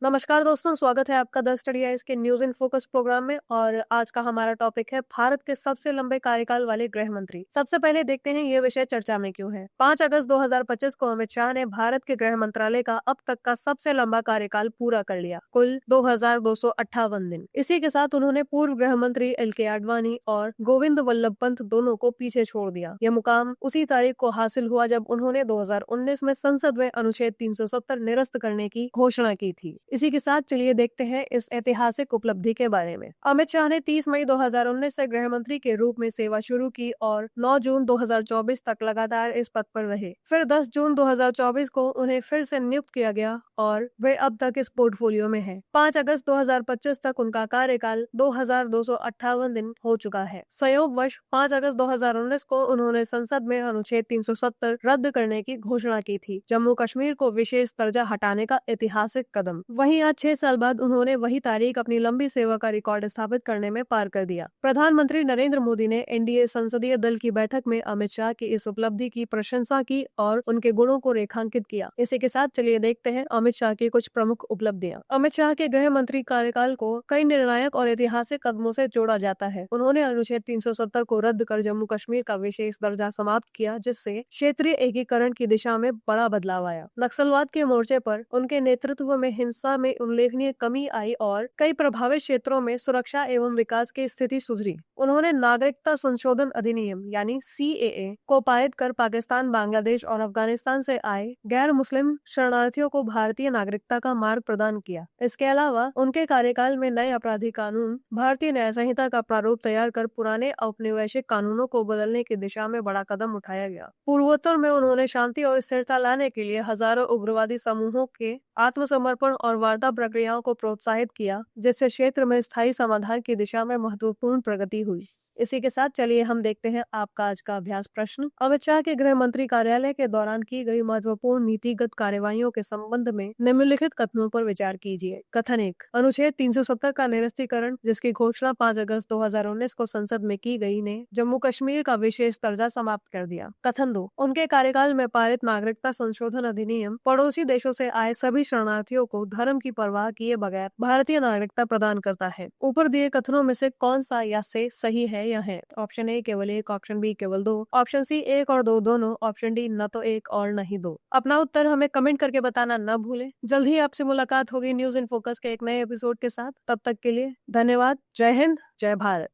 नमस्कार दोस्तों, स्वागत है आपका द स्टडी आइज के न्यूज इन फोकस प्रोग्राम में। और आज का हमारा टॉपिक है भारत के सबसे लंबे कार्यकाल वाले गृह मंत्री। सबसे पहले देखते हैं ये विषय चर्चा में क्यों है। 5 अगस्त 2025 को अमित शाह ने भारत के गृह मंत्रालय का अब तक का सबसे लंबा कार्यकाल पूरा कर लिया, कुल 2258 दिन। इसी के साथ उन्होंने पूर्व गृह मंत्री LK आडवाणी और गोविंद वल्लभ पंत दोनों को पीछे छोड़ दिया। यह मुकाम उसी तारीख को हासिल हुआ जब उन्होंने 2019 में संसद में अनुच्छेद 370 निरस्त करने की घोषणा की थी। इसी के साथ चलिए देखते हैं इस ऐतिहासिक उपलब्धि के बारे में। अमित शाह ने 30 मई 2019 से गृह मंत्री के रूप में सेवा शुरू की और 9 जून 2024 तक लगातार इस पद पर रहे। फिर 10 जून 2024 को उन्हें फिर से नियुक्त किया गया और वे अब तक इस पोर्टफोलियो में हैं। 5 अगस्त 2025 तक उनका कार्यकाल 2258 दिन हो चुका है। संयोगवश 5 अगस्त 2019 को उन्होंने संसद में अनुच्छेद 370 रद्द करने की घोषणा की थी, जम्मू कश्मीर को विशेष दर्जा हटाने का ऐतिहासिक कदम। वहीं आज 6 साल बाद उन्होंने वही तारीख अपनी लंबी सेवा का रिकॉर्ड स्थापित करने में पार कर दिया। प्रधानमंत्री नरेंद्र मोदी ने NDA संसदीय दल की बैठक में अमित शाह की इस उपलब्धि की प्रशंसा की और उनके गुणों को रेखांकित किया। इसी के साथ चलिए देखते हैं अमित शाह की कुछ प्रमुख उपलब्धियां। अमित शाह के गृह मंत्री कार्यकाल को कई निर्णायक और ऐतिहासिक कदमों से जोड़ा जाता है। उन्होंने अनुच्छेद 370 को रद्द कर जम्मू कश्मीर का विशेष दर्जा समाप्त किया, जिससे क्षेत्रीय एकीकरण की दिशा में बड़ा बदलाव आया। नक्सलवाद के मोर्चे पर उनके नेतृत्व में हिंसा में उल्लेखनीय कमी आई और कई प्रभावित क्षेत्रों में सुरक्षा एवं विकास की स्थिति सुधरी। उन्होंने नागरिकता संशोधन अधिनियम यानी CAA को पारित कर पाकिस्तान, बांग्लादेश और अफगानिस्तान से आए गैर मुस्लिम शरणार्थियों को भारतीय नागरिकता का मार्ग प्रदान किया। इसके अलावा उनके कार्यकाल में नए आपराधिक कानून, भारतीय न्याय संहिता का प्रारूप तैयार कर पुराने औपनिवेशिक कानूनों को बदलने की दिशा में बड़ा कदम उठाया गया। पूर्वोत्तर में उन्होंने शांति और स्थिरता लाने के लिए हजारों उग्रवादी समूहों के आत्मसमर्पण और वार्ता प्रक्रियाओं को प्रोत्साहित किया, जिससे क्षेत्र में स्थायी समाधान की दिशा में महत्वपूर्ण प्रगति हुई। इसी के साथ चलिए हम देखते हैं आपका आज का अभ्यास प्रश्न। अमित शाह के गृह मंत्री कार्यालय के दौरान की गई महत्वपूर्ण नीतिगत कार्यवाहियों के संबंध में निम्नलिखित कथनों पर विचार कीजिए। कथन 1, अनुच्छेद 370 का निरस्तीकरण, जिसकी घोषणा 5 अगस्त 2019 को संसद में की गई, ने जम्मू कश्मीर का विशेष दर्जा समाप्त कर दिया। कथन 2, उनके कार्यकाल में पारित नागरिकता संशोधन अधिनियम पड़ोसी देशों से आए सभी शरणार्थियों को धर्म की परवाह किए बगैर भारतीय नागरिकता प्रदान करता है। ऊपर दिए कथनों में से कौन सा या से सही है या है? ऑप्शन ए केवल 1, ऑप्शन बी केवल 2, ऑप्शन सी 1 और 2 दोनों, ऑप्शन डी न तो 1 और न ही 2। अपना उत्तर हमें कमेंट करके बताना न भूलें। जल्द ही आपसे मुलाकात होगी न्यूज इन फोकस के एक नए एपिसोड के साथ। तब तक के लिए धन्यवाद। जय हिंद, जय भारत।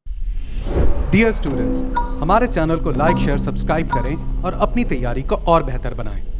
डियर स्टूडेंट्स, हमारे चैनल को लाइक, शेयर, सब्सक्राइब करें और अपनी तैयारी को और बेहतर बनाएं।